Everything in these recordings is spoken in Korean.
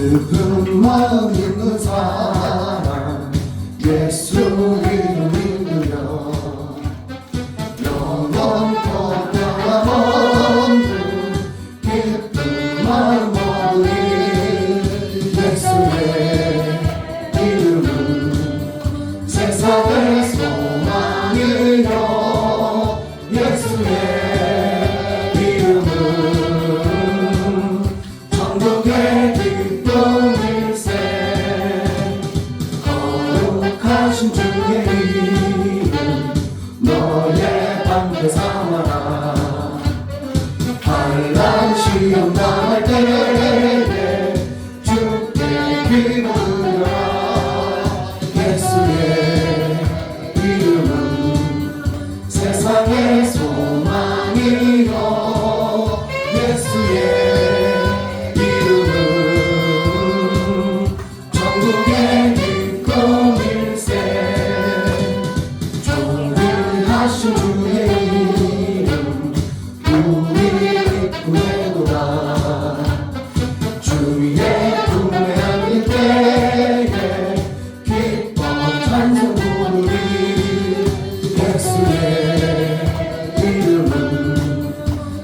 깊은 마음 있는 사람 예수 이름 믿으며 영원토록 변함없는 깊은 마음 얻으리. 예수의 이름은 세상의 소망이요 예수의 이름은 천국의 기쁨일세. 거룩하신 주의 이름 너의 방패 삼아라. 환난 시험 당할 때에 주께 귀를 들여라. 예수의 이름은 세상의 소망이요 예수의 이름은 천국의 기쁨일세. 존귀하신 주의 이름 우리 기쁨에도다. 주의 품에 안길 때에 기뻐 찬송 부르리. 예수의 이름은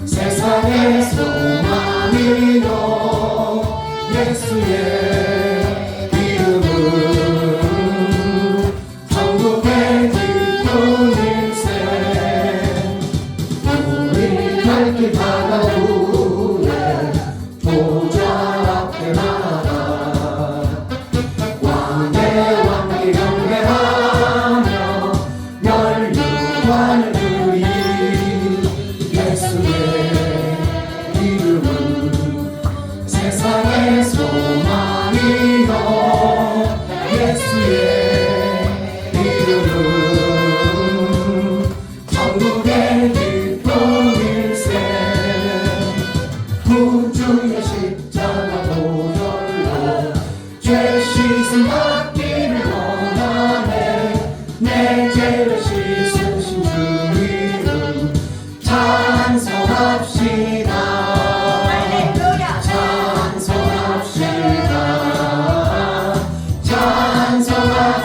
세상의 소망이요 예수의 이름은 천국의 기쁨일세. 우리 갈 길 바라보네 보좌 앞에 나아가 왕의 왕께 경배하며 멸류관을 드리. 예수의 이름은 세상의 소망이요 예수의 이름은 천국의 기쁨일세. 구주의 십자가 보혈로 죄 씻음 받기를 원하네. 내 죄를 씻으신 주 이름 찬송합시다. 찬송합시다. 찬송합시다.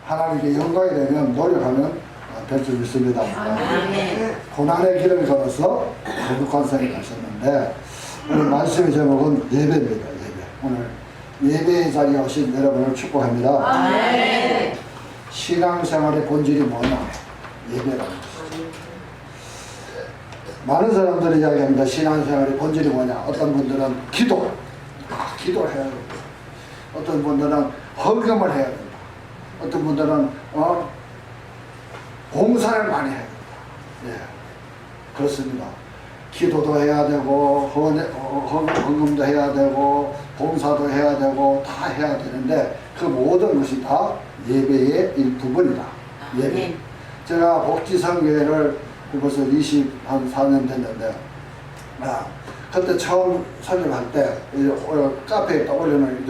하나님께 영광이 되면 노력하면 될 줄 믿습니다. 고난의 길을 걸어서 거룩한 생을 가셨는데 오늘 말씀의 제목은 예배입니다. 예배. 오늘 예배의 자리에 오신 여러분을 축복합니다. 신앙생활의 본질이 뭐냐? 예배라는 것이죠. 많은 사람들이 이야기합니다. 신앙생활의 본질이 뭐냐? 어떤 분들은 기도를 해야 된다. 어떤 분들은 헌금을 해야 된다. 어떤 분들은 봉사를 많이 해야 된다. 예, 그렇습니다. 기도도 해야 되고 헌금도 해야 되고 봉사도 해야 되고 다 해야 되는데 그 모든 것이 다 예배의 일부분이다. 예배. 제가 복지선교회를 벌써 24년 됐는데 그때 처음 설립할 때 카페에 올려놓은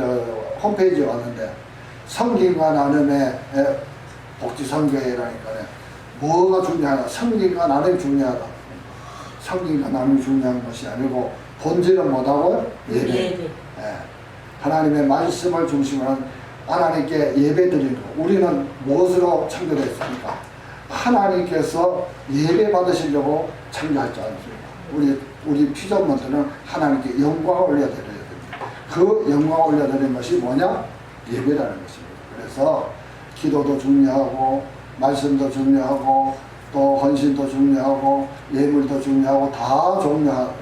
홈페이지에 왔는데 성김과 나눔의 복지선교회라니까 뭐가 중요하다. 성김과 나눔이 중요하다. 성김과 나눔이 중요한 것이 아니고 본질은 뭐다고요? 예배. 예. 하나님의 말씀을 중심으로 한 하나님께 예배 드리는 것. 우리는 무엇으로 창조됐습니까? 하나님께서 예배 받으시려고 창조하지 않습니까? 우리 피조물들은 하나님께 영광을 올려드려야 됩니다. 그 영광을 올려드리는 것이 뭐냐? 예배라는 것입니다. 그래서 기도도 중요하고 말씀도 중요하고 또 헌신도 중요하고 예물도 중요하고 다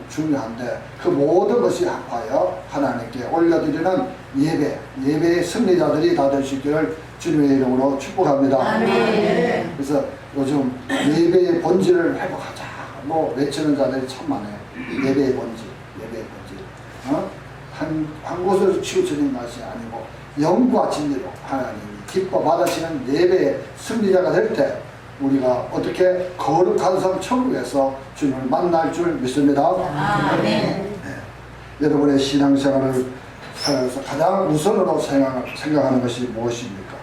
중요한데 그 모든 것이 합하여 하나님께 올려드리는 예배의 승리자들이 다 될 수 있기를 주님의 이름으로 축복합니다. 아멘. 그래서 요즘 예배의 본질을 회복하자 외치는 자들이 참 많아요. 예배의 본질. 한 곳으로 치우치는 것이 아니고 영과 진리로 하나님이 기뻐 받으시는 예배의 승리자가 될 때 우리가 어떻게 거룩한 성 천국에서 주님을 만날 줄 믿습니다. 아멘. 네. 여러분의 신앙생활을 살아서 가장 우선으로 생각하는 것이 무엇입니까?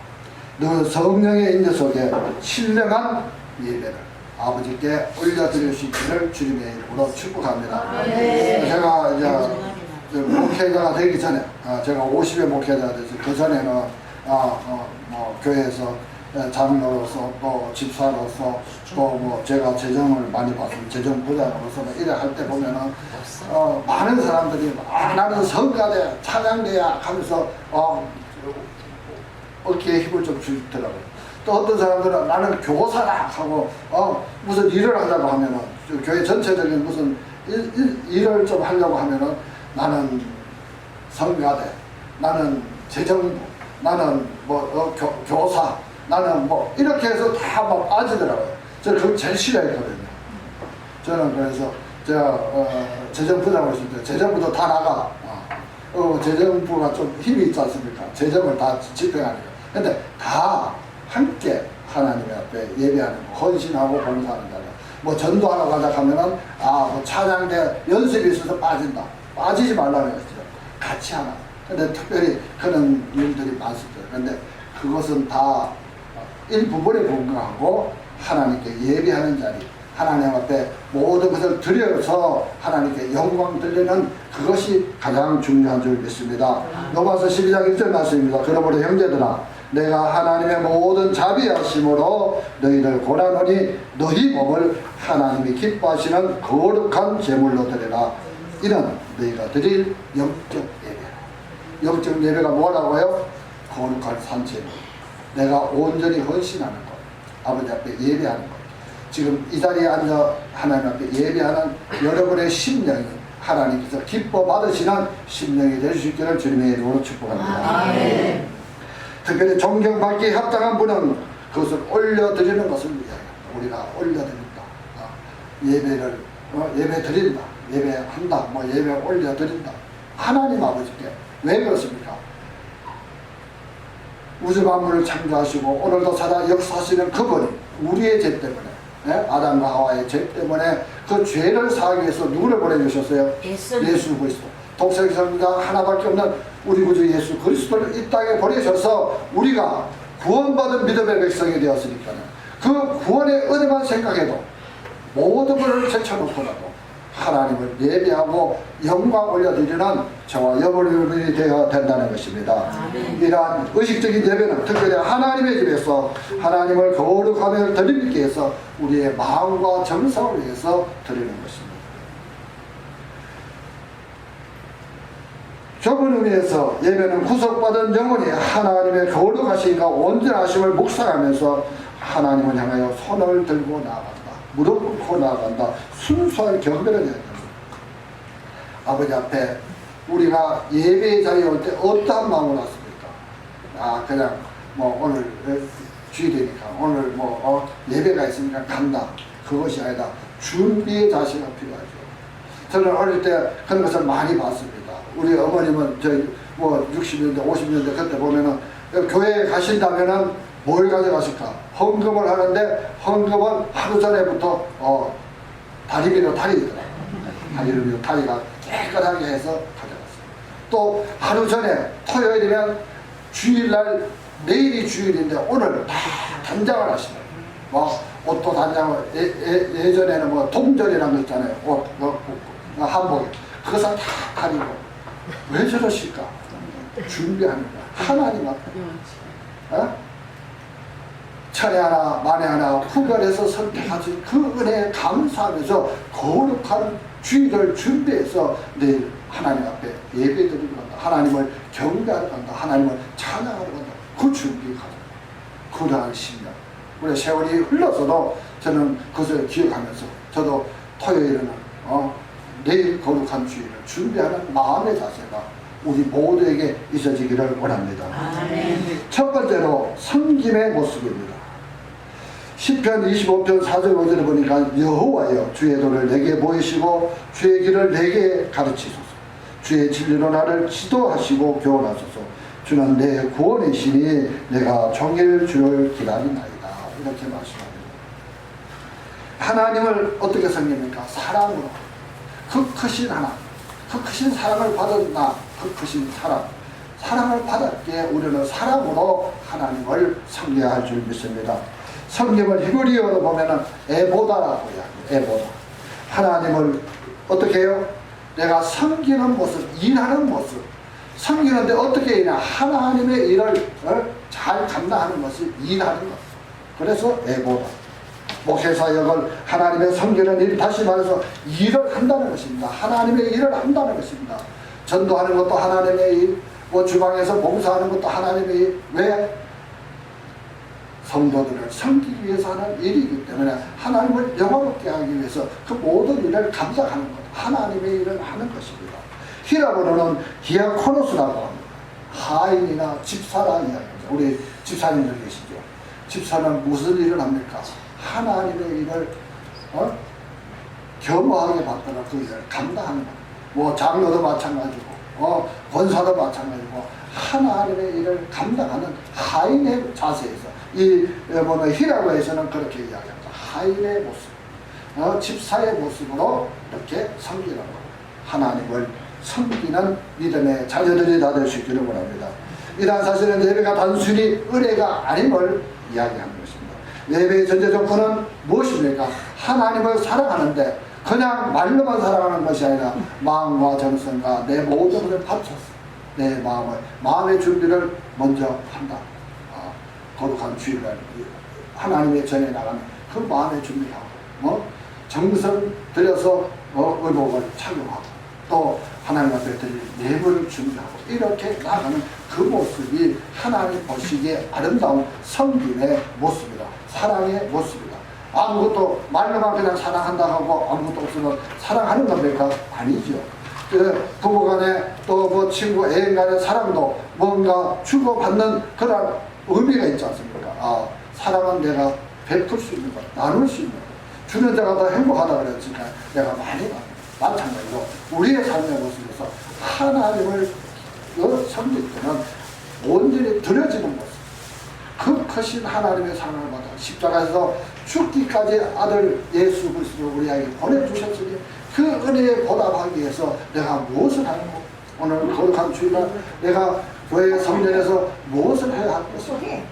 늘 성령의 인도 속에 신령한 예배를 아버지께 올려드릴 수 있기를 주님의 이름으로 축복합니다. 아멘. 제가 이제 목회자가 되기 전에 제가 50의 목회자가 됐어요. 그 전에는 교회에서 장로로서 또 집사로서 또 제가 재정을 많이 봤습니다. 재정부장으로서 이래 할 때 보면은 많은 사람들이 나는 성가대 찬양대야 하면서 어깨에 힘을 좀 주더라고요. 또 어떤 사람들은 나는 교사라 하고 무슨 일을 하려고 하면은 교회 전체적인 무슨 일을 좀 하려고 하면은 나는 성가대, 나는 재정부, 나는 교사, 나는 이렇게 해서 다 빠지더라고요. 저는 그걸 제일 싫어했거든요. 저는 그래서 제가 재정부장으로 있을 때 재정부도 다 나가. 재정부가 좀 힘이 있지 않습니까? 재정을 다 집행하니까. 근데 다 함께 하나님 앞에 예배하는 거, 헌신하고 봉사하는 자가. 전도하러 가자 하면은 찬양대 연습이 있어서 빠진다. 빠지지 말라는 거죠. 같이 하나. 근데 특별히 그런 일들이 많습니다. 근데 그것은 다 일부분에 불과하고 하나님께 예배하는 자리, 하나님 앞에 모든 것을 드려서 하나님께 영광 드리는 그것이 가장 중요한 줄 믿습니다. 로마서 12장 1절 말씀입니다. 그러므로 형제들아 내가 하나님의 모든 자비하심으로 너희를 고난하니 너희 몸을 하나님이 기뻐하시는 거룩한 제물로 드리라. 이는 너희가 드릴 영적 예배라. 영적 예배가 뭐라고요? 거룩한 산제물. 내가 온전히 헌신하는 것. 아버지 앞에 예배하는 것. 지금 이 자리에 앉아 하나님 앞에 예배하는 여러분의 심령이 하나님께서 기뻐 받으시는 심령이 될 수 있기를 주님의 이름으로 축복합니다. 아멘. 특별히 존경받기 합당한 분은 그것을 올려드리는 것을 위하여 우리가 올려드린다. 예배를 예배 드린다. 예배한다. 예배 올려드린다. 하나님 아버지께. 왜 그렇습니까? 우주 만물을 창조하시고 오늘도 살아 역사하시는 그분이 우리의 죄 때문에 아담과 하와의 죄 때문에 그 죄를 사하기 위해서 누구를 보내주셨어요? 예수 그리스도. 독생자가 하나밖에 없는 우리 구주 예수 그리스도를 이 땅에 보내셔서 우리가 구원받은 믿음의 백성이 되었으니까 그 구원의 은혜만 생각해도 모든 것을 제쳐놓고라도 하나님을 예배하고 영광 올려드리는 저와 여러분이 되어야 된다는 것입니다. 이러한 의식적인 예배는 특별히 하나님의 집에서 하나님을 거룩하며 드리기 위해서 우리의 마음과 정성을 위해서 드리는 것입니다. 좁은 의미에서 예배는 구속받은 영혼이 하나님의 거룩하심과 온전하심을 묵상하면서 하나님을 향하여 손을 들고 나아간다. 무릎 꿇고 나아간다. 순수한 경배를 해야 됩니다. 아버지 앞에 우리가 예배의 자리에 올 때 어떠한 마음으로 왔습니까? 그냥 뭐 오늘 주일이니까 오늘 예배가 있으니까 간다. 그것이 아니라 준비의 자세가 필요하죠. 저는 어릴 때 그런 것을 많이 봤습니다. 우리 어머님은 저희 60년대 50년대 그때 보면은 교회에 가신다면은 뭘 가져가실까? 헌금을 하는데 헌금은 하루 전에부터 다리미로 다리더라. 다리미로 다리가 깨끗하게 해서 가져갔어요. 또 하루 전에 토요일이면 주일날 내일이 주일인데 오늘 다 단장을 하시네요. 옷도 단장을 예전에는 동전이라는 거 있잖아요. 옷 한복에 그것을 다 가리고 왜 저러실까? 준비하는 거야. 하나님 앞에 천에 하나 만에 하나 구별해서 선택하신 그 은혜에 감사하면서 거룩한 주일을 준비해서 내일 하나님 앞에 예배드리러 간다. 하나님을 경배하러 간다. 하나님을 찬양하러 간다. 그 준비가 그러한 신명. 우리 세월이 흘러서도 저는 그것을 기억하면서 저도 토요일에는 내일 거룩한 주일을 준비하는 마음의 자세가 우리 모두에게 있어지기를 원합니다. 첫 번째로 섬김의 모습입니다. 시편 25편 4절 5절에 보니까 여호와여 주의 도를 내게 보이시고 주의 길을 내게 가르치소서. 주의 진리로 나를 지도하시고 교훈하소서. 주는 내 구원이시니 내가 종일 주를 기다리나이다. 이렇게 말씀합니다. 하나님을 어떻게 섬깁니까? 사랑으로. 그 크신 하나님, 그 크신 사랑을 받은 나, 그 크신 사랑을 받았기에 우리는 사랑으로 하나님을 섬겨야 할 줄 믿습니다. 섬김을 히브리어로 보면은 에보다라고 해요. 에보다. 하나님을 어떻게 해요? 내가 섬기는 모습, 일하는 모습. 섬기는데 어떻게 일하냐? 하나님의 일을 잘 감당하는 것이 일하는 것. 그래서 에보다. 목회사역을 하나님의 섬기는 일, 다시 말해서 일을 한다는 것입니다. 하나님의 일을 한다는 것입니다. 전도하는 것도 하나님의 일, 주방에서 봉사하는 것도 하나님의 일. 왜? 성도들을 섬기기 위해서 하는 일이기 때문에 하나님을 영화롭게 하기 위해서 그 모든 일을 감당하는 것, 하나님의 일을 하는 것입니다. 히라보로는 디아코노스라고 합니다. 하인이나 집사라 이야기합니다. 우리 집사님들 계시죠? 집사는 무슨 일을 합니까? 하나님의 일을 겸허하게 받거나 그 일을 감당하는 것. 장로도 마찬가지고 권사도 마찬가지고 하나님의 일을 감당하는 하인의 자세에서 이 히라고에서는 그렇게 이야기합니다. 하인의 모습, 집사의 모습으로 이렇게 섬기는 것. 하나님을 섬기는 믿음의 자녀들이 다 될 수 있기를 원합니다. 이러한 사실은 예배가 단순히 은혜가 아님을 이야기하는 것입니다. 예배의 전제 조건은 무엇입니까? 하나님을 사랑하는데 그냥 말로만 사랑하는 것이 아니라 마음과 정성과 내 모든 것을 바쳐서 내 마음의 준비를 먼저 한다. 거룩한 주일날 하나님의 전에 나가는 그 마음의 준비하고 정성 들여서 의복을 착용하고 또 하나님 앞에 드릴 예물을 준비하고 이렇게 나가는 그 모습이 하나님 보시기에 아름다운 섬김의 모습이다. 사랑의 모습이다. 아무것도 말로만 그냥 사랑한다 하고 아무것도 없으면 사랑하는 겁니까? 아니죠. 부부간에 또 친구 애인 간의 사랑도 뭔가 주고받는 그런 의미가 있지 않습니까? 사랑은 내가 베풀 수 있는 것, 나눌 수 있는 것. 주는 자가 더 행복하다 그랬으니까 내가 많이 마찬가지로 우리의 삶의 모습에서 하나님을 섬길 때는 온전히 드려지는 모습. 그 크신 하나님의 사랑을 받아 십자가에서 죽기까지 아들 예수 그리스도를 우리에게 보내주셨으니 그 은혜에 보답하기 위해서 내가 무엇을 하고 오늘 거룩한 주일날 내가 교회 성전에서 무엇을 해야 할 것인가,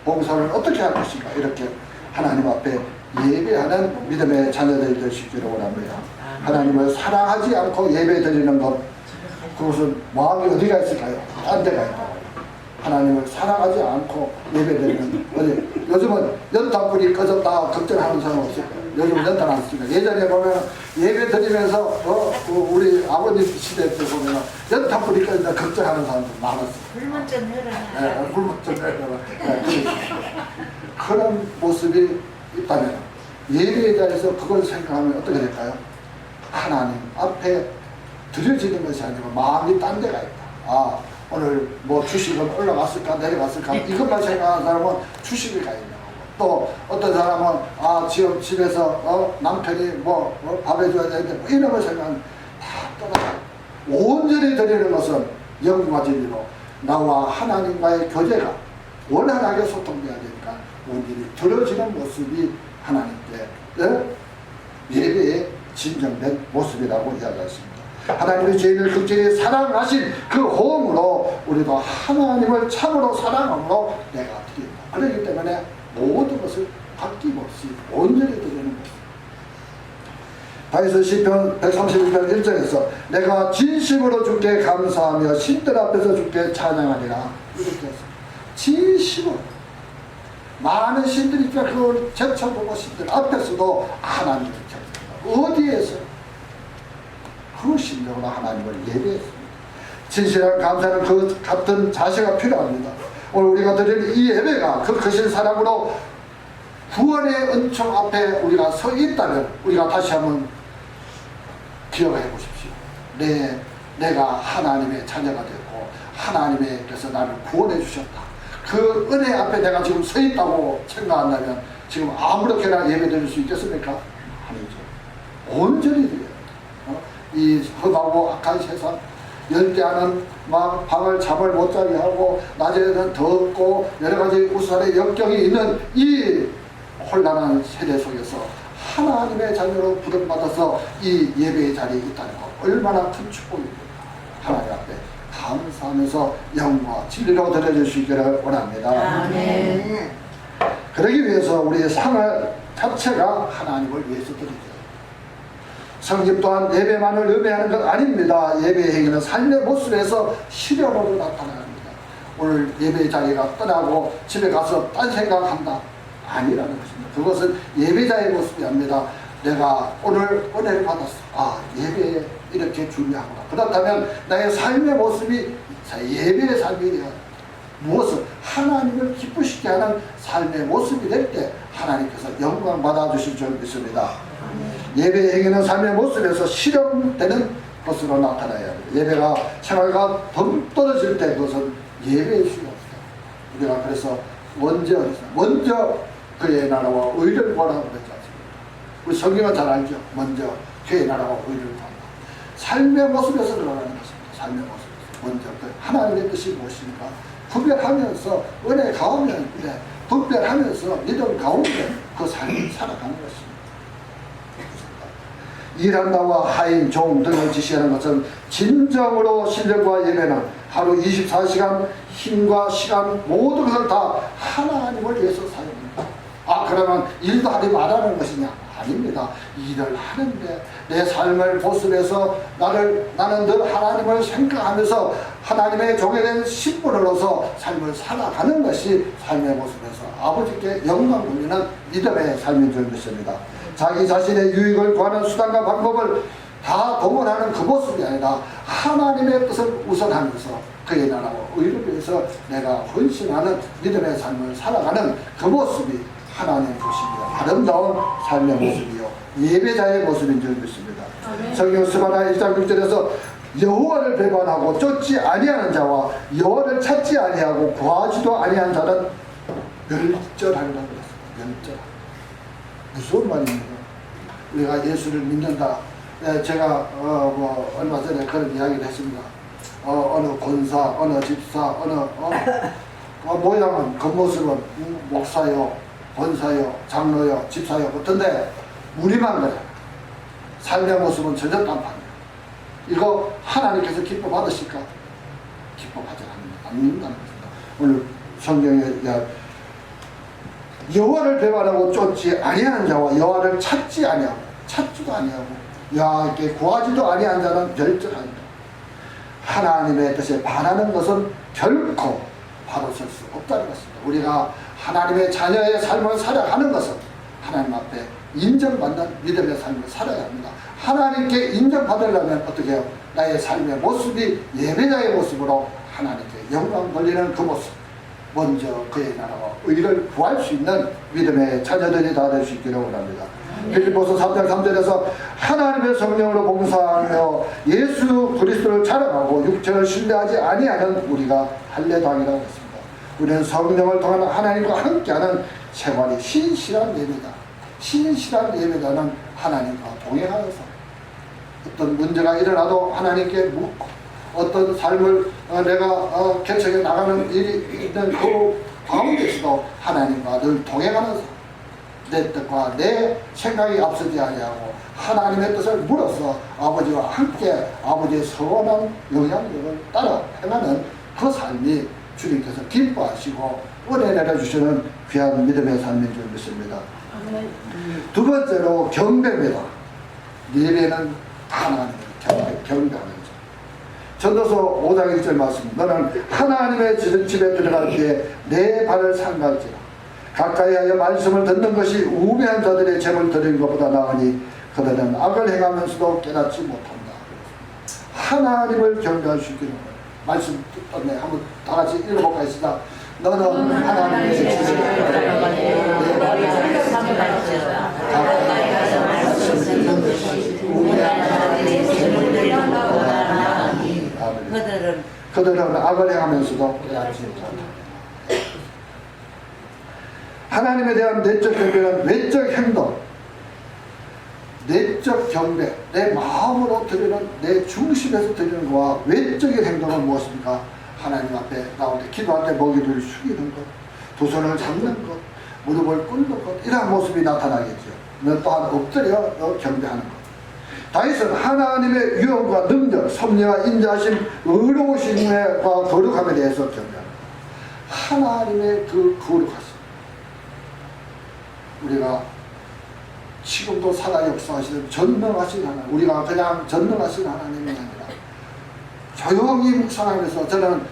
봉사를 어떻게 할 것인가, 이렇게 하나님 앞에 예배하는 믿음의 자녀들이 될 수 있기를 원합니다. 하나님을 사랑하지 않고 예배 드리는 것, 그것은 마음이 어디가 있을까요? 딴 데가 있다고. 하나님을 사랑하지 않고 예배드리는, 요즘은 연탄불이 꺼졌다 걱정하는 사람 없을까요? 요즘은 연탄 안 씁니다. 예전에 보면 예배 드리면서 우리 아버님 시대 때 보면 연탄불이 꺼진다 걱정하는 사람들 많았어요. 불만 좀 해라. 네, 불만 좀 해라. 그런 모습이 있다면 예배에 대해서 그걸 생각하면 어떻게 될까요? 하나님 앞에 드려지는 것이 아니고 마음이 딴 데가 있다. 아, 오늘 뭐 주식은 올라갔을까 내려갔을까 이것만 생각하는 사람은 주식을 가 있는 거고, 또 어떤 사람은 아 지금 집에서 남편이 밥 해줘야 되는데 뭐 이런 걸 생각하면 다 떠나가. 온전히 드리는 것은 영과 진리로 나와 하나님과의 교제가 원활하게 소통돼야 되니까 온전히 들어지는 모습이 하나님께 예배의 진정된 모습이라고 이야기했습니다. 하나님의 죄인을 극진히 사랑하신 그 호응으로 우리도 하나님을 참으로 사랑함으로 내가 드린다. 그렇기 때문에 모든 것을 아낌없이 온전히 드리는 것입니다. 다윗은 시편 131편 1절에서 내가 진심으로 주께 감사하며 신들 앞에서 주께 찬양하리라 이렇게 했습니다. 진심으로 많은 신들이 있지만 그걸 제쳐보고 신들 앞에서도 하나님을 경배한다. 어디에서? 그 심령으로 하나님을 예배했습니다. 진실한 감사는 그 같은 자세가 필요합니다. 오늘 우리가 드리는 이 예배가 그 크신 사랑으로 구원의 은총 앞에 우리가 서 있다면 우리가 다시 한번 기억해 보십시오. 내가 하나님의 자녀가 됐고 하나님께서 나를 구원해 주셨다. 그 은혜 앞에 내가 지금 서 있다고 생각한다면 지금 아무렇게나 예배 드릴 수 있겠습니까? 아니죠. 온전히 드려요. 이 험하고 악한 세상, 열대하는 막 밤을 잠을 못 자게 하고 낮에는 덥고 여러 가지 우산의 역경이 있는 이 혼란한 세대 속에서 하나님의 자녀로 부름받아서 이 예배의 자리에 있다는 것 얼마나 큰 축복입니까? 하나님 앞에 감사하면서 영과 진리로 드려줄 수 있기를 원합니다. 아멘. 그러기 위해서 우리의 생활 자체가 하나님을 위해서 드리죠. 성김 또한 예배만을 의미하는 것 아닙니다. 예배의 행위는 삶의 모습에서 실현으로 나타납니다. 오늘 예배의 자리가 떠나고 집에 가서 딴 생각한다 아니라는 것입니다. 그것은 예배자의 모습이 아닙니다. 내가 오늘 은혜를 받았어. 아, 예배에 이렇게 중요하구나. 그렇다면 나의 삶의 모습이 예배의 삶이야. 무엇을? 하나님을 기쁘시게 하는 삶의 모습이 될 때 하나님께서 영광 받아주실 줄 믿습니다. 예배의 행위는 삶의 모습에서 실현되는 것으로 나타나야 합니다. 예배가 생활과 덩 떨어질 때 그것은 예배일 수가 없어요. 우리가 그래서 먼저 그의 나라와 의를 구하라고 그랬지 않습니까? 우리 성경은 잘 알죠. 먼저 그의 나라와 의를 구한다. 삶의 모습에서 일어나는 것입니다. 삶의 모습에서 먼저 그 하나님의 뜻이 무엇인가 구별하면서 은혜 가운데 분별하면서 믿음 가운데 그 삶을 살아가는 것입니다. 일한다와 하인, 종 등을 지시하는 것은 진정으로 신령과 예배는 하루 24시간 힘과 시간 모든 것을 다 하나님을 위해서 사용합니다. 아, 그러면 일도 하지 말라는 것이냐? 아닙니다. 일을 하는데 내 삶을 모습에서 나는 늘 하나님을 생각하면서 하나님의 종에 대한 신분으로서 삶을 살아가는 것이 삶의 모습에서 아버지께 영광 돌리는 믿음의 삶인 줄 믿습니다. 자기 자신의 유익을 구하는 수단과 방법을 다 동원하는 그 모습이 아니라 하나님의 뜻을 우선하면서 그의 나라와 의를 위해서 내가 헌신하는 믿음의 삶을 살아가는 그 모습이 하나님 보시기에 아름다운 삶의 모습이요 예배자의 모습인 줄 믿습니다. 성경 스바나 1장 6절에서 여호와를 배반하고 쫓지 아니하는 자와 여호와를 찾지 아니하고 구하지도 아니한 자는 멸절하리라고 했습니다. 멸절. 무서운 말입니다. 우리가 예수를 믿는다. 제가 얼마 전에 그런 이야기를 했습니다. 어느 권사, 어느 집사, 모양은 겉모습은 목사요, 권사요, 장로요, 집사요 그런데 무리만 그래. 삶의 모습은 전혀 딴판이에요. 이거 하나님께서 기뻐 받으실까? 기뻐 받지 않는다는 것입니다. 오늘 성경에 여호와를 배반하고 쫓지 아니하는 자와 여호와를 찾지 아니하고 찾지도 아니하고 여호와께 구하지도 아니한 자는 멸절한다. 하나님의 뜻에 반하는 것은 결코 바로 설 수 없다는 것입니다. 우리가 하나님의 자녀의 삶을 살아가는 것은 하나님 앞에 인정받는 믿음의 삶을 살아야 합니다. 하나님께 인정받으려면 어떻게 해요? 나의 삶의 모습이 예배자의 모습으로 하나님께 영광 돌리는 그 모습, 먼저 그의 나라와 의를 구할 수 있는 믿음의 자녀들이 다 될 수 있기를 원합니다. 빌립보서 3장 3절에서 하나님의 성령으로 봉사하며 예수 그리스도를 자랑하고 육체를 신뢰하지 아니하는 우리가 할례당이라고 했습니다. 우리는 성령을 통한 하나님과 함께하는 생활이 신실한 예배다. 신실한 예배자는 하나님과 동행하면서 어떤 문제가 일어나도 하나님께 묻고 어떤 삶을 내가 개척해 나가는 일이 있는 그 가운데서도 하나님과 늘 동행하면서 내 뜻과 내 생각이 앞서지 아니하고 하나님의 뜻을 물어서 아버지와 함께 아버지의 선한 영향력을 따라 행하는 그 삶이 주님께서 기뻐하시고 은혜 내려주시는 귀한 믿음의 삶인 줄 믿습니다. 두 번째로 경배입니다. 예배는 하나님을 경배하는 것. 전도서 5장 1절 말씀. 너는 하나님의 집에 들어갈 때 내 발을 삼갈지라. 가까이하여 말씀을 듣는 것이 우매한 자들의 재물 드리는 것보다 나으니 그들은 악을 행하면서도 깨닫지 못한다. 하나님을 경배할 수 있기를 말씀 듣네. 한번 다 같이 읽어볼까 했습니다. 너는 하나님의 집에 들어갈 때 내 발을 삼갈지라. 가까이하여 말씀을 듣는 것이 우매한 자들의 재물 드리는 것보다 나으니 그들은 악을 행하면서도 깨닫지 못한다. 하나님에 대한 내적 경배는 외적 행동, 내적 경배, 내 마음으로 드리는, 내 중심에서 드리는 것과 외적인 행동은 무엇입니까? 하나님 앞에 나올 때 기도할 때 먹이를 숙이는 것, 두 손을 잡는 것, 무릎을 꿇는 것, 이러한 모습이 나타나겠죠. 또한 엎드려 경배하는 것. 다윗은 하나님의 유언과 능력, 섭리와 인자하심, 의로우심과 거룩함에 대해서 경배합니다. 하나님의 그 거룩하심. 우리가 지금도 살아 역사하시는 전능하신 하나님, 우리가 그냥 전능하신 하나님이 아니라 조용히 묵상하면서 저는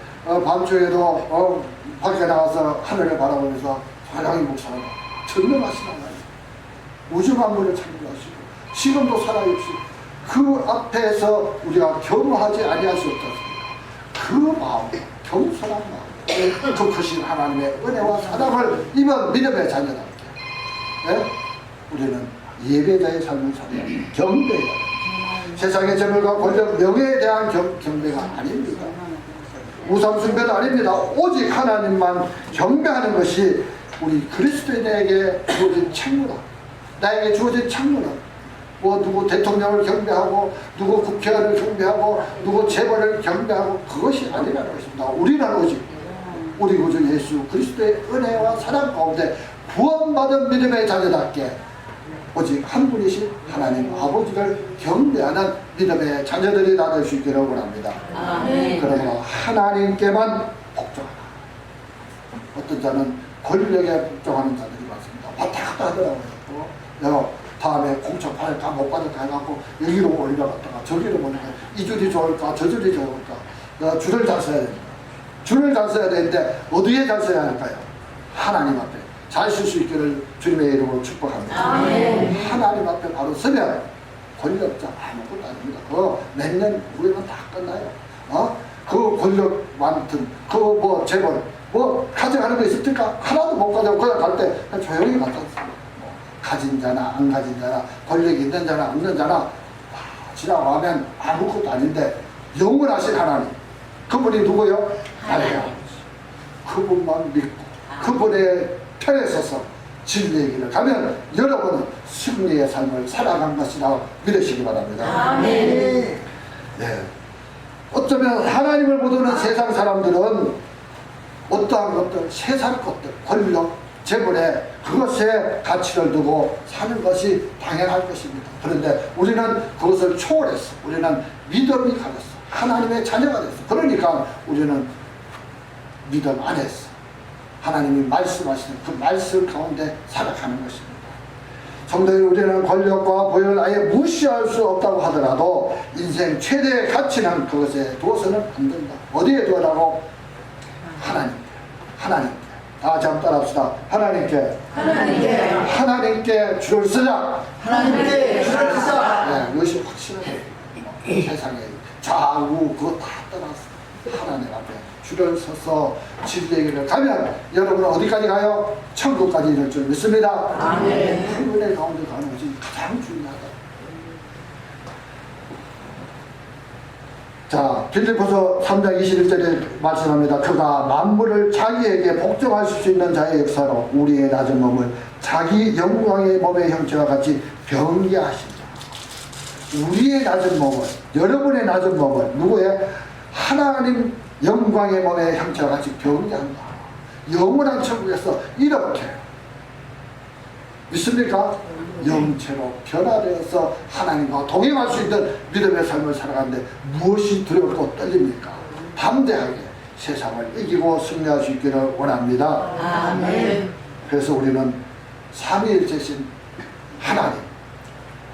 밤중에도 밖에 나가서 하늘을 바라보면서 조용히 묵상하고 전능하신 하나님, 우주 만물을 창조하시고 지금도 살아 계시고 그 앞에서 우리가 겸허하지 아니할 수 없다. 그 마음, 겸손한 마음, 그 크신 하나님의 은혜와 사랑을 입은 믿음의 자녀답게 우리는 예배자의 삶을 살아야 합니다. 경배해야 합니다. 세상의 재물과 권력, 명예에 대한 경배가 아닙니다. 우상숭배도 아닙니다. 오직 하나님만 경배하는 것이 우리 그리스도인에게 주어진 책무다. 나에게 주어진 책무는 누구 대통령을 경배하고 누구 국회의원을 경배하고 누구 재벌을 경배하고 그것이 아니라는 것입니다. 우리는 오직 우리 구주 예수 그리스도의 은혜와 사랑 가운데 구원받은 믿음의 자녀답게 오직 한 분이신 하나님 아버지를 경배하는 믿음의 자녀들이 다 될 수 있기를 원합니다. 그러므로 하나님께만 복종하라. 어떤 자는 권력에 복종하는 자들이 많습니다. 왔다 갔다 하더라고요. 다음에 공천 받을까 못 받을까 해갖고 여기로 올려갔다가 저기로 보니까 이 줄이 좋을까 저 줄이 좋을까 줄을 잘 써야 됩니다. 줄을 잘 써야 되는데 어디에 잘 써야 할까요? 하나님 앞에 잘 쓸 수 있기를 주님의 이름으로 축복합니다. 하나님 앞에 바로 서면 권력자 아무것도 아닙니다. 그거 몇 년 후에는 다 끝나요. 그 권력 많든 그 재벌 가져가는 거 있을까? 하나도 못 가져고 그냥 갈 때 그냥 조용히 갔다 왔습니다. 가진 자나 안 가진 자나 권력이 있는 자나 없는 자나 지나가면 아무것도 아닌데 영원하신 하나님, 그분이 누구요? 하나님. 그분만 믿고 그분의 편에 서서 진리의 길을 가면 여러분은 승리의 삶을 살아간 것이라 믿으시기 바랍니다. 네. 어쩌면 하나님을 모르는 세상 사람들은 어떠한 것들, 세상 것들, 권력, 재물에 그것에 가치를 두고 사는 것이 당연할 것입니다. 그런데 우리는 그것을 초월했어. 우리는 믿음이 가졌어. 하나님의 자녀가 됐어. 그러니까 우리는 믿음 안에서 하나님이 말씀하시는 그 말씀 가운데 살아가는 것입니다. 성도들, 우리는 권력과 보혈을 아예 무시할 수 없다고 하더라도 인생 최대의 가치는 그것에 두어서는 안 된다. 어디에 두어라고? 하나님께. 다 같이 한번 따라합시다. 하나님께 줄을 서자. 네, 이것이 확실해요. 세상에 좌우 그거 다 떠나서 하나님 앞에 줄을 서서 진리의 길을 가면 여러분은 어디까지 가요? 천국까지 이를 줄 믿습니다. 아멘. 그 은혜 가운데 가는 것이 가장 중요하다. 자, 빌립보서 3장 21절에 말씀합니다. 그가 만물을 자기에게 복종할 수 있는 자의 역사로 우리의 낮은 몸을 자기 영광의 몸의 형체와 같이 병기하신다. 우리의 낮은 몸을, 여러분의 낮은 몸을 누구의? 하나님 영광의 몸의 형체와 같이 병기한다. 영원한 천국에서 이렇게 믿습니까? 영체로 변화되어서 하나님과 동행할 수 있는 믿음의 삶을 살아가는데 무엇이 두렵고 떨립니까? 담대하게 세상을 이기고 승리할 수 있기를 원합니다. 아멘. 그래서 우리는 삼위일체신 하나님,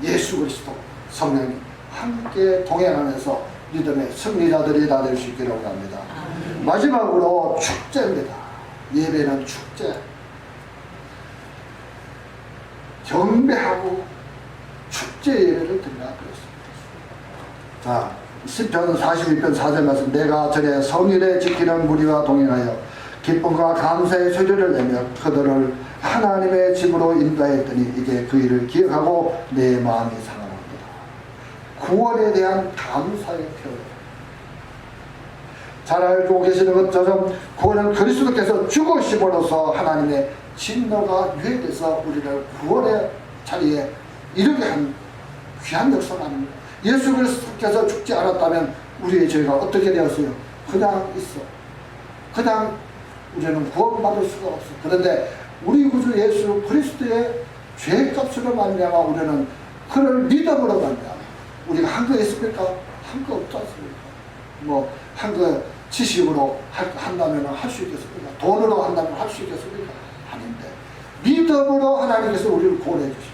예수 그리스도, 성령님 함께 동행하면서 믿음의 승리자들이 다 될 수 있기를 원합니다. 마지막으로 축제입니다. 예배는 축제. 경배하고 축제 예배를 드리라 그랬습니다. 자, 시편 42편 4절 말씀. 내가 전에 성일에 지키는 무리와 동행하여 기쁨과 감사의 소리를 내며 그들을 하나님의 집으로 인도하였더니 이게 그 일을 기억하고 내 마음이 상하옵니다. 구원에 대한 감사의 표현. 잘 알고 계시는 것처럼 구원은 그리스도께서 죽으심으로써 하나님의 진노가 유예돼서 우리를 구원의 자리에 이르게 한 귀한 역사가 아닙니다. 예수 그리스도께서 죽지 않았다면 우리의 죄가 어떻게 되었어요? 그냥 있어. 그냥 우리는 구원받을 수가 없어. 그런데 우리 구주 예수 그리스도의 죄값으로 말미암아 우리는 그를 믿음으로 말미암아 우리가 한 거 있습니까? 한 거 없지 않습니까? 뭐 한 거 지식으로 한다면 할 수 있겠습니까? 돈으로 한다면 할 수 있겠습니까? 아닌데 믿음으로 하나님께서 우리를 구원해 주십시오.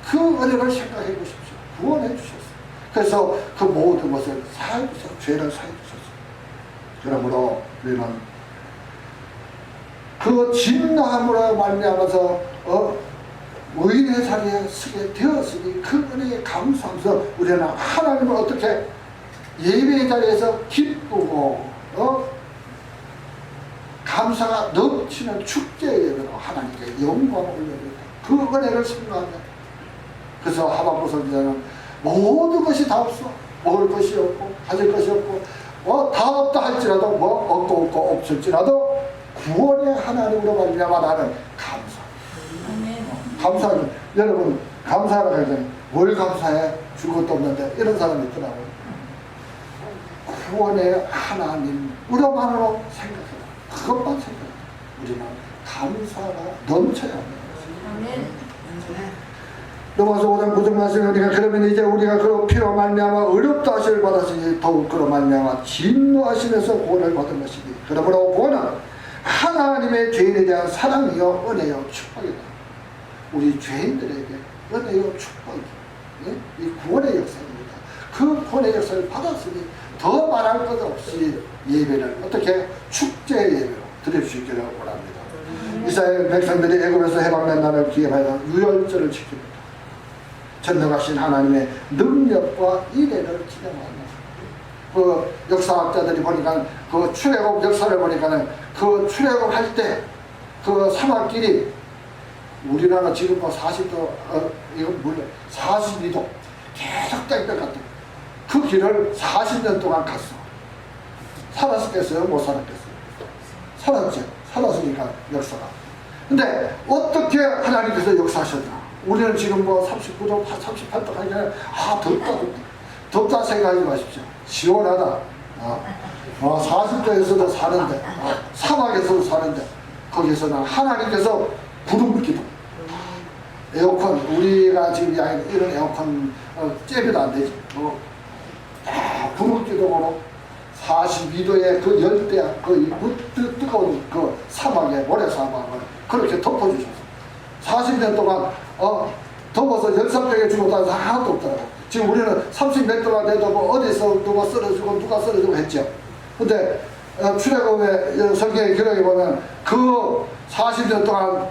그 은혜를 생각해 보십시오. 구원해 주셨어요. 그래서 그 모든 것을 사해 주셨어요. 죄를 사해 주셨어요. 그러므로 우리는 그 진노함으로 말미암아서 의인의 자리에 서게 되었으니 그 은혜에 감사하면서 우리는 하나님을 어떻게 예배의 자리에서 기쁘고 감사가 넘치는 축제 예배로 하나님께 영광을 올려드립니다. 그 은혜를 생각하면 그래서 하박국 선지자는 모든 것이 다 없어. 먹을 것이 없고 가질 것이 없고 다 없다 할지라도 없고 없을지라도 구원의 하나님으로 말미암아 나는 감사하는 여러분 감사하라고 하더니 뭘 감사해? 줄 것도 없는데 이런 사람이 있더라고요. 구원의 하나님으로만으로 생각해라. 그것만 생각해. 우리는 감사가 넘쳐야 합니다. 로마서 5장 9절 말씀이니까 그러면 이제 우리가 그 피로 말미암아 어렵다 하심을 받았으니 더욱 그로 말미암아 진노하심에서 구원을 받은 것이니 그러므로 구원은 하나님의 죄인에 대한 사랑이요 은혜요 축복이다. 우리 죄인들에게 은혜요 축복이 이 구원의 역사입니다. 그 구원의 역사를 받았으니 더 말할 것 없이 예배를 어떻게 축제 예배로 드릴 수 있기를 원합니다. 이스라엘 백성들이 애굽에서 해방된 날을 기념하여 유월절을 지킵니다. 전능하신 하나님의 능력과 이래를 기념합니다. 그 역사학자들이 보니까 그 출애굽 역사를 보니까는 그 출애굽할 때 그 사막길이 우리나라 지금 40도 이건 몰라 42도 계속 땡볕 같은 그 길을 40년 동안 갔어. 살았겠어요? 못 살았겠어요? 살았죠. 살았으니까 역사가. 근데 어떻게 하나님께서 역사하셨나? 우리는 지금 39도, 38도 하니까 덥다 생각하지 마십시오. 시원하다. 40도에서도 사는데 사막에서도 사는데 거기서는 하나님께서 구름기도 에어컨 우리가 지금 이런 에어컨 째려도 안 되지. 구름기둥으로 42도의 그 열대, 그 뜨거운 그 사막에, 모래사막을 그렇게 덮어주셔서 40년 동안 더워서 열사병에 죽었다는 사람 하나도 없더라고. 지금 우리는 30m가 돼도 뭐 어디서 누가 쓰러지고 누가 쓰러지고 했죠. 근데 출애굽의 성경의 기록에 보면 그 40년 동안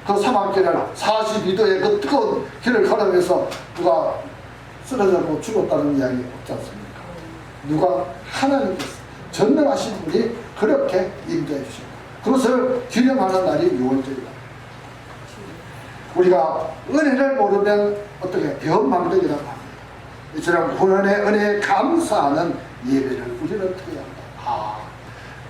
그 사막길을 42도의 그 뜨거운 길을 걸으면서 누가 쓰러졌고 죽었다는 이야기 없지 않습니까? 누가? 하나님께서 전능하신 분이 그렇게 인도해 주십니다. 그것을 기념하는 날이 6월절이다. 우리가 은혜를 모르면 어떻게 배은망덕이라고 합니다. 이처럼 구원의 은혜에 감사하는 예배를 우리는 어떻게 한다.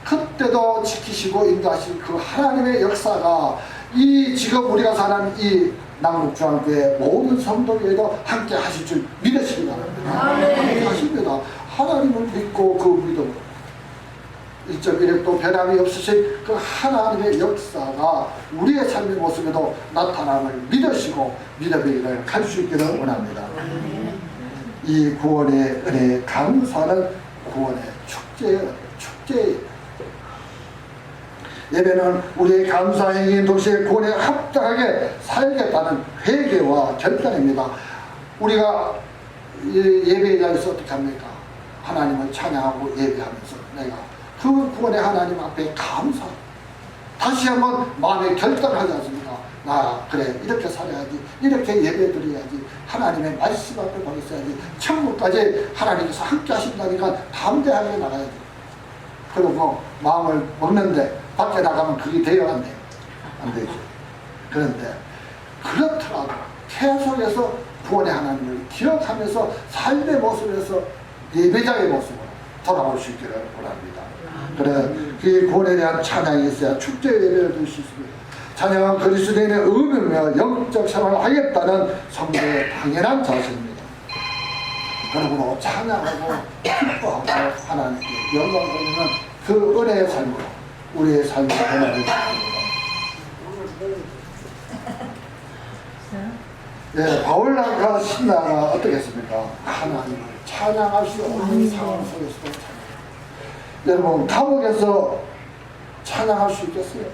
그때도 지키시고 인도하신 그 하나님의 역사가 이 지금 우리가 사는 이 남북중앙교회 모든 성도교회도 함께 하실 줄 믿으시기 바랍니다. 함께 하십니다. 하나님을 믿고 그 믿음으로 1.1획도 변함이 없으신 그 하나님의 역사가 우리의 삶의 모습에도 나타남을 믿으시고 믿음의 일을 가지시기를 원합니다. 이 구원의 은혜에 감사하는 구원의 축제예요. 예배는 우리의 감사 행위인 동시에 구원에 합당하게 살겠다는 회개와 결단입니다. 우리가 예배에 대해서 어떻게 합니까? 하나님을 찬양하고 예배하면서 내가 그 구원의 하나님 앞에 감사, 다시 한번 마음에 결단하지 않습니까? 나 그래 이렇게 살아야지, 이렇게 예배 드려야지, 하나님의 말씀 앞에 가 있어야지, 천국까지 하나님께서 함께 하신다니까 담대하게 나가야지. 그리고 마음을 먹는데 밖에 나가면 그게 돼요, 안 돼요? 안 되죠. 그런데 그렇더라도 계속해서 구원의 하나님을 기억하면서 삶의 모습에서 예배자의 모습으로 돌아올 수 있기를 원합니다. 그래, 그 구원에 대한 찬양이 있어야 축제 예배를 드릴 수 있습니다. 찬양은 그리스도인의 의무며 영적 생활을 하겠다는 성도의 당연한 자세입니다. 그러므로 찬양하고 기뻐하고 하나님께 영광 돌리는 그 은혜의 삶으로 우리의 삶의 변화를 주십니다. 예, 바울과 신라가 어떻게 했습니까? 하나님을 찬양할 수 없는 상황 속에서도 찬양. 여러분, 감옥에서 찬양할 수 있겠어요?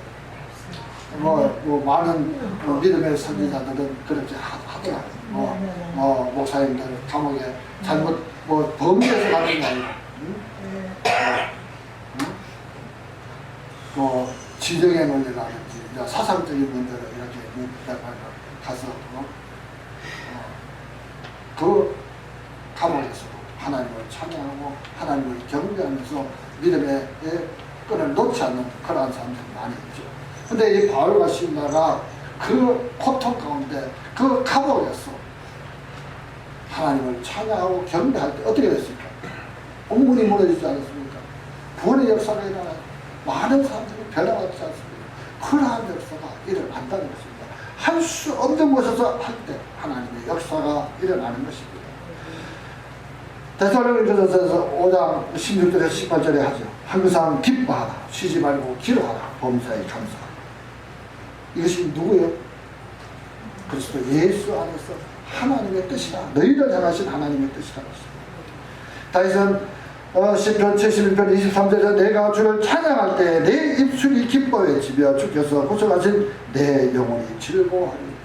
많은 믿음의 선지자들은 그렇게 하더라고요. 목사님들 감옥에 잘못 범죄해서 가는 게 아니고 지정의 논리라든지 사상적인 문제를 이렇게 가서 그 감옥에서도 하나님을 찬양하고 하나님을 경배하면서 믿음의 끈을 놓지 않는 그러한 사람들이 많이 있죠. 근데 이 바울과 신라가 그 고통 가운데 그 감옥에서 하나님을 찬양하고 경배할 때 어떻게 됐습니까? 옥문이 무너지지 않았습니까? 구원의 역사가 일어나요. 많은 사람들이 변화받지 않습니다. 그러한 역사가 일어난다는 것입니다. 할 수 없는 곳에서 할 때 하나님의 역사가 일어나는 것입니다. 데살로니가전서 5장 16절에서 18절에 하죠. 항상 기뻐하라, 쉬지 말고 기도하라, 범사에 감사하라. 이것이 누구예요? 그리스도 예수 안에서 하나님의 뜻이라, 너희를 향하신 하나님의 뜻이라고 했습니다. 다윗은 시편 71편 23절에 내가 주를 찬양할 때 내 입술이 기뻐 외치며 주께서 구속하신 내 영혼이 즐거워하리라.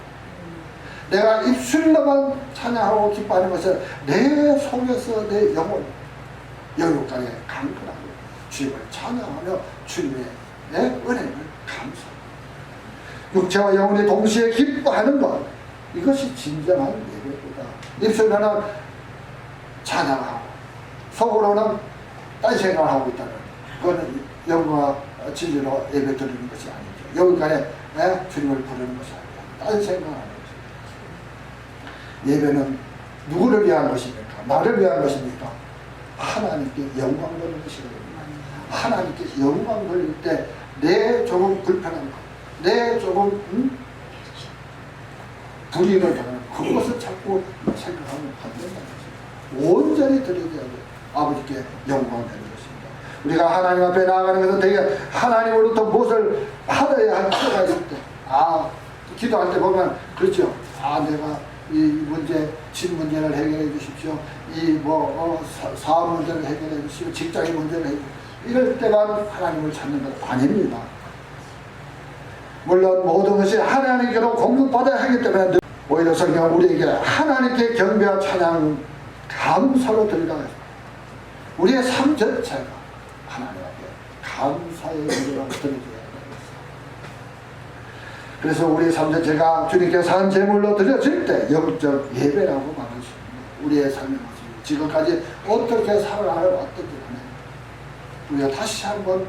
내가 입술로만 찬양하고 기뻐하는 것은 내 속에서 내 영혼 영육간에 강건하고 주님을 찬양하며 주님의 내 은혜를 감사합니다. 육체와 영혼이 동시에 기뻐하는 것, 이것이 진정한 예배보다. 입술로는 찬양하고 속으로는 딴 생각을 하고 있다는, 그거는 영과 진리로 예배 드리는 것이 아니죠. 영육간에 주님을 부르는 것이 아니라 딴 생각을 하는 것입니다. 예배는 누구를 위한 것입니까? 나를 위한 것입니까? 하나님께 영광 돌리는 것이거든요. 하나님께 영광 돌릴 때 내 조금 불편한 것, 내 조금 불이익을 당하는 그것을 자꾸 생각하면 안 된다는 것입니다. 온전히 드려야 돼요. 아버지께 영광 되는 것입니다. 우리가 하나님 앞에 나아가는 것은 되게 하나님으로부터 무엇을 받아야 할 필요가 있을 때, 기도할 때 보면 그렇죠. 내가 이 문제, 집 문제를 해결해 주십시오. 사업 문제를 해결해 주십시오. 직장의 문제를 해결해 주십시오. 이럴 때만 하나님을 찾는 것 아닙니다. 물론 모든 것이 하나님께로 공급받아야 하기 때문에 오히려 성경은 우리에게 하나님께 경배와 찬양, 감사로 드리라고 했습니다. 우리의 삶 전체가 하나님 앞에 감사의 기도로 드려줘야 합니다. 그래서 우리의 삶 전체가 주님께 산 제물로 드려질 때 영적 예배라고 말할 수 있습니다. 우리의 삶의 모습, 지금까지 어떻게 살아왔던지 간에 우리가 다시 한번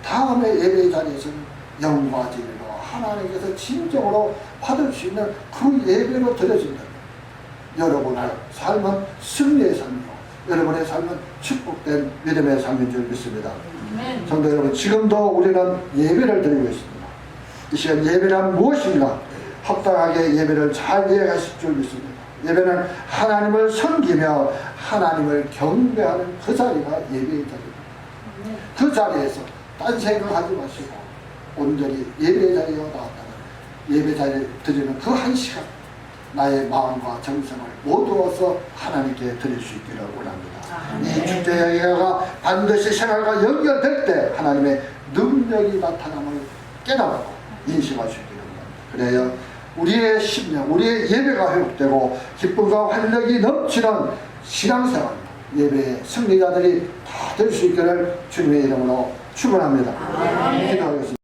다음의 예배의 자리에서는 영과 진리로 하나님께서 진정으로 받을 수 있는 그 예배로 드려진다. 여러분의 삶은 승리의 삶이고 여러분의 삶은 축복된 믿음의 삶인 줄 믿습니다. 성도 여러분, 지금도 우리는 예배를 드리고 있습니다. 이 시간 예배란 무엇인가 합당하게 예배를 잘 이해하실 줄 믿습니다. 예배는 하나님을 섬기며 하나님을 경배하는 그 자리가 예배의 자리입니다. 그 자리에서 딴 생각하지 마시고 온전히 예배 자리에 나왔다가 예배 자리에 드리는 그 한 시간 나의 마음과 정성을 모두어서 하나님께 드릴 수 있기를 원합니다. 이 축제가 반드시 생활과 연결될 때 하나님의 능력이 나타남을 깨닫고 인식할 수 있기를 원합니다. 그래야 우리의 심령, 우리의 예배가 회복되고 기쁨과 활력이 넘치는 신앙생활, 예배의 승리자들이 다 될 수 있기를 주님의 이름으로 축원합니다. 기도하겠습니다.